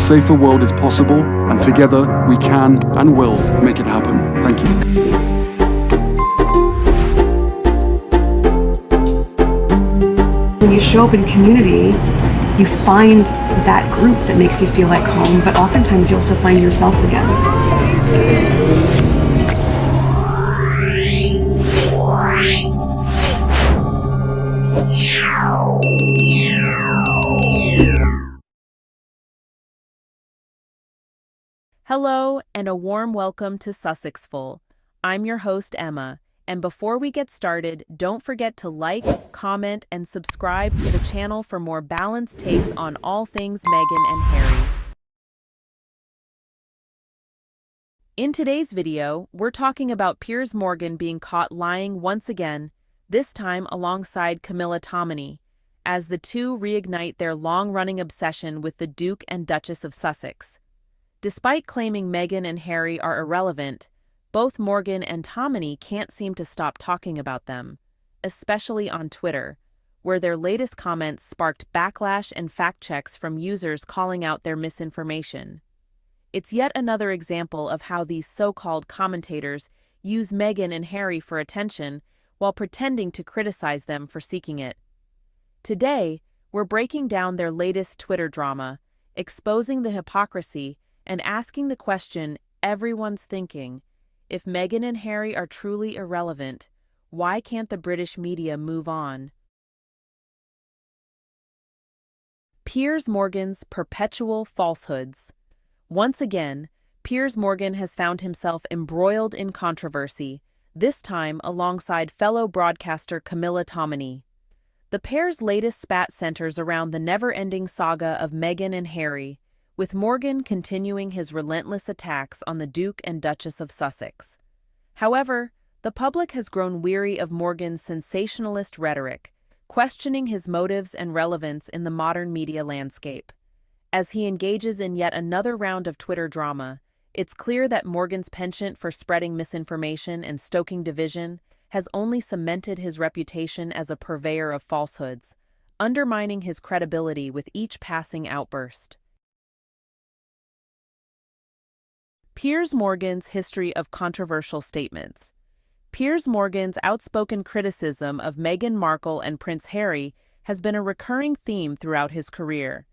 safer world is possible, and together we can and will make it happen. Thank you. When you show up in community, you find that group that makes you feel like home, but oftentimes you also find yourself again. Hello, and a warm welcome to Sussexful. I'm your host, Emma, and before we get started, don't forget to like, comment, and subscribe to the channel for more balanced takes on all things Meghan and Harry. In today's video, we're talking about Piers Morgan being caught lying once again, this time alongside Camilla Tominey, as the two reignite their long-running obsession with the Duke and Duchess of Sussex. Despite claiming Meghan and Harry are irrelevant, both Morgan and Tominey can't seem to stop talking about them, especially on Twitter, where their latest comments sparked backlash and fact-checks from users calling out their misinformation. It's yet another example of how these so-called commentators use Meghan and Harry for attention while pretending to criticize them for seeking it. Today, we're breaking down their latest Twitter drama, exposing the hypocrisy and asking the question everyone's thinking: if Meghan and Harry are truly irrelevant, why can't the British media move on? Piers Morgan's Perpetual Falsehoods. Once again, Piers Morgan has found himself embroiled in controversy, this time alongside fellow broadcaster Camilla Tominey. The pair's latest spat centers around the never-ending saga of Meghan and Harry, with Morgan continuing his relentless attacks on the Duke and Duchess of Sussex. However, the public has grown weary of Morgan's sensationalist rhetoric, questioning his motives and relevance in the modern media landscape. As he engages in yet another round of Twitter drama, it's clear that Morgan's penchant for spreading misinformation and stoking division has only cemented his reputation as a purveyor of falsehoods, undermining his credibility with each passing outburst. Piers Morgan's history of controversial statements. Piers Morgan's outspoken criticism of Meghan Markle and Prince Harry has been a recurring theme throughout his career.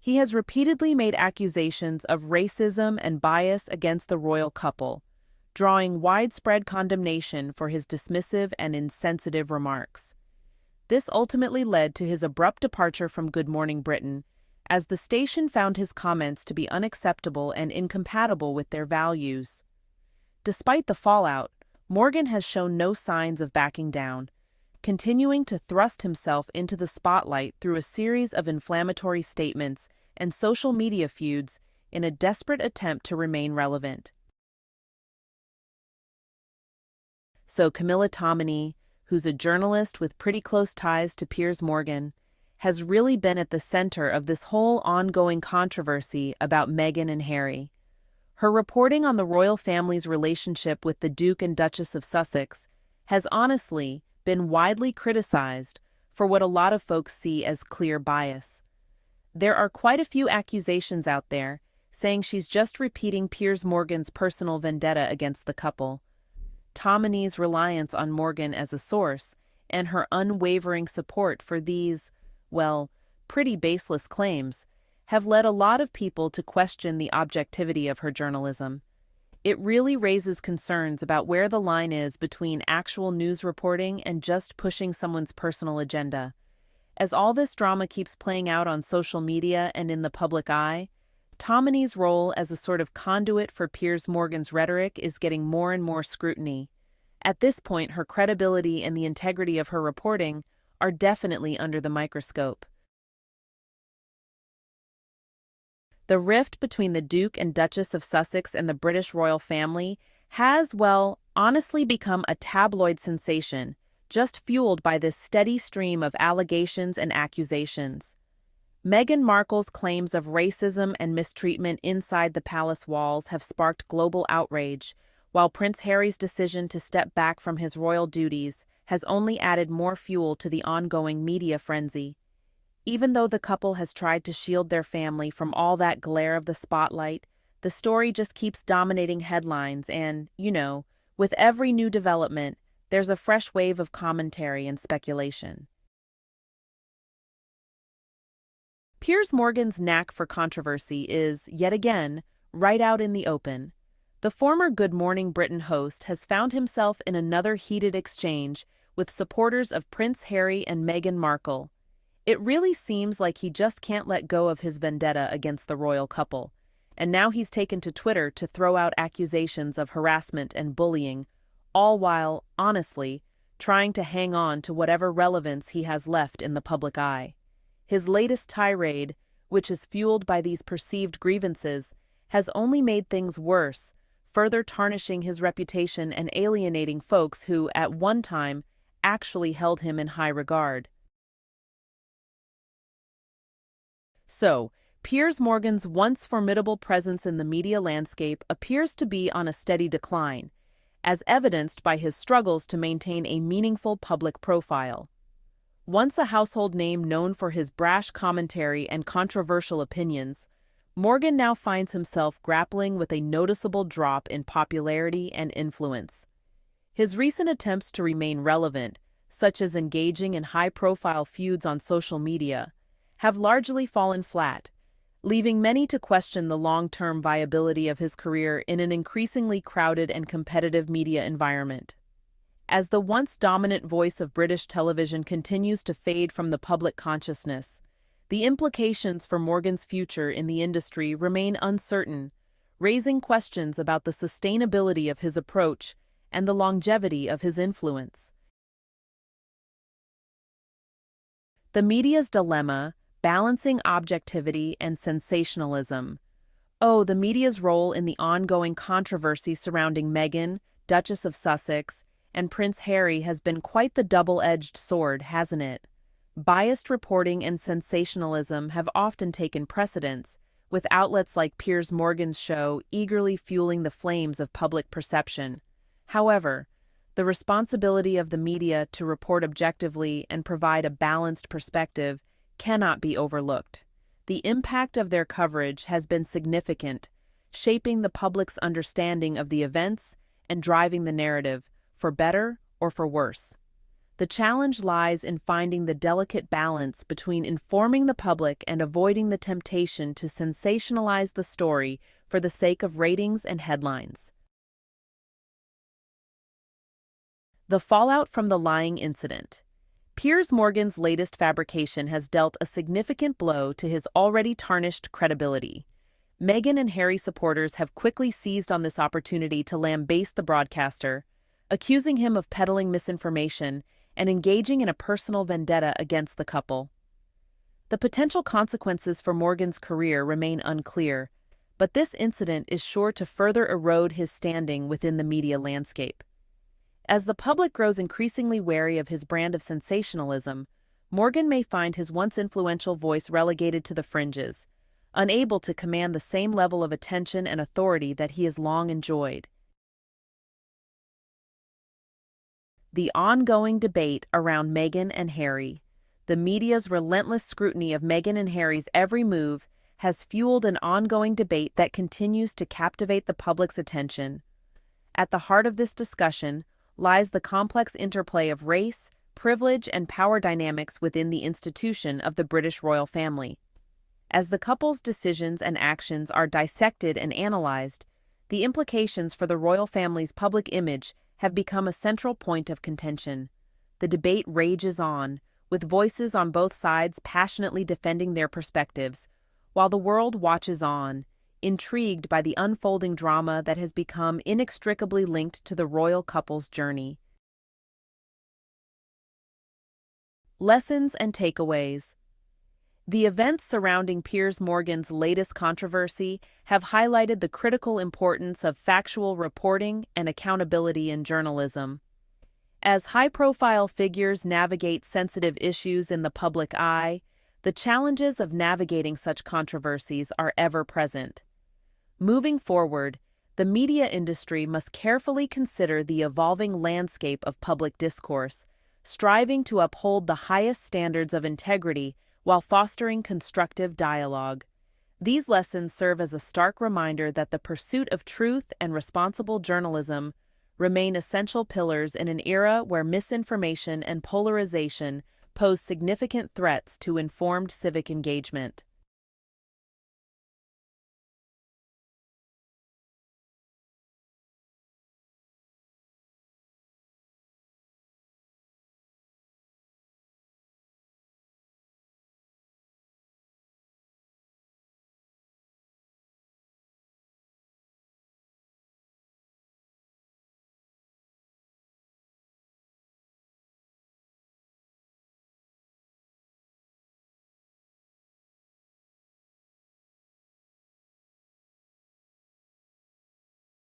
He has repeatedly made accusations of racism and bias against the royal couple, drawing widespread condemnation for his dismissive and insensitive remarks. This ultimately led to his abrupt departure from Good Morning Britain, as the station found his comments to be unacceptable and incompatible with their values. Despite the fallout, Morgan has shown no signs of backing down, continuing to thrust himself into the spotlight through a series of inflammatory statements and social media feuds in a desperate attempt to remain relevant. So Camilla Tominey, who's a journalist with pretty close ties to Piers Morgan, has really been at the center of this whole ongoing controversy about Meghan and Harry. Her reporting on the royal family's relationship with the Duke and Duchess of Sussex has honestly been widely criticized for what a lot of folks see as clear bias. There are quite a few accusations out there saying she's just repeating Piers Morgan's personal vendetta against the couple. Tominey's reliance on Morgan as a source and her unwavering support for these, well, pretty baseless claims, have led a lot of people to question the objectivity of her journalism. It really raises concerns about where the line is between actual news reporting and just pushing someone's personal agenda. As all this drama keeps playing out on social media and in the public eye, Tominey's role as a sort of conduit for Piers Morgan's rhetoric is getting more and more scrutiny. At this point, her credibility and the integrity of her reporting are definitely under the microscope. The rift between the Duke and Duchess of Sussex and the British royal family has, well, honestly become a tabloid sensation, just fueled by this steady stream of allegations and accusations. Meghan Markle's claims of racism and mistreatment inside the palace walls have sparked global outrage, while Prince Harry's decision to step back from his royal duties has only added more fuel to the ongoing media frenzy. Even though the couple has tried to shield their family from all that glare of the spotlight, the story just keeps dominating headlines and, with every new development, there's a fresh wave of commentary and speculation. Piers Morgan's knack for controversy is, yet again, right out in the open. The former Good Morning Britain host has found himself in another heated exchange with supporters of Prince Harry and Meghan Markle. It really seems like he just can't let go of his vendetta against the royal couple, and now he's taken to Twitter to throw out accusations of harassment and bullying, all while, honestly, trying to hang on to whatever relevance he has left in the public eye. His latest tirade, which is fueled by these perceived grievances, has only made things worse, further tarnishing his reputation and alienating folks who, at one time, actually held him in high regard. So, Piers Morgan's once formidable presence in the media landscape appears to be on a steady decline, as evidenced by his struggles to maintain a meaningful public profile. Once a household name known for his brash commentary and controversial opinions, Morgan now finds himself grappling with a noticeable drop in popularity and influence. His recent attempts to remain relevant, such as engaging in high-profile feuds on social media, have largely fallen flat, leaving many to question the long-term viability of his career in an increasingly crowded and competitive media environment. As the once dominant voice of British television continues to fade from the public consciousness, the implications for Morgan's future in the industry remain uncertain, raising questions about the sustainability of his approach and the longevity of his influence. The media's dilemma, balancing objectivity and sensationalism. Oh, the media's role in the ongoing controversy surrounding Meghan, Duchess of Sussex, and Prince Harry has been quite the double-edged sword, hasn't it? Biased reporting and sensationalism have often taken precedence, with outlets like Piers Morgan's show eagerly fueling the flames of public perception. However, the responsibility of the media to report objectively and provide a balanced perspective cannot be overlooked. The impact of their coverage has been significant, shaping the public's understanding of the events and driving the narrative, for better or for worse. The challenge lies in finding the delicate balance between informing the public and avoiding the temptation to sensationalize the story for the sake of ratings and headlines. The fallout from the lying incident. Piers Morgan's latest fabrication has dealt a significant blow to his already tarnished credibility. Meghan and Harry supporters have quickly seized on this opportunity to lambaste the broadcaster, accusing him of peddling misinformation and engaging in a personal vendetta against the couple. The potential consequences for Morgan's career remain unclear, but this incident is sure to further erode his standing within the media landscape. As the public grows increasingly wary of his brand of sensationalism, Morgan may find his once influential voice relegated to the fringes, unable to command the same level of attention and authority that he has long enjoyed. The ongoing debate around Meghan and Harry. The media's relentless scrutiny of Meghan and Harry's every move has fueled an ongoing debate that continues to captivate the public's attention. At the heart of this discussion lies the complex interplay of race, privilege, and power dynamics within the institution of the British royal family. As the couple's decisions and actions are dissected and analyzed, the implications for the royal family's public image have become a central point of contention. The debate rages on, with voices on both sides passionately defending their perspectives, while the world watches on, intrigued by the unfolding drama that has become inextricably linked to the royal couple's journey. Lessons and takeaways. The events surrounding Piers Morgan's latest controversy have highlighted the critical importance of factual reporting and accountability in journalism. As high-profile figures navigate sensitive issues in the public eye, the challenges of navigating such controversies are ever present. Moving forward, the media industry must carefully consider the evolving landscape of public discourse, striving to uphold the highest standards of integrity while fostering constructive dialogue. These lessons serve as a stark reminder that the pursuit of truth and responsible journalism remain essential pillars in an era where misinformation and polarization pose significant threats to informed civic engagement.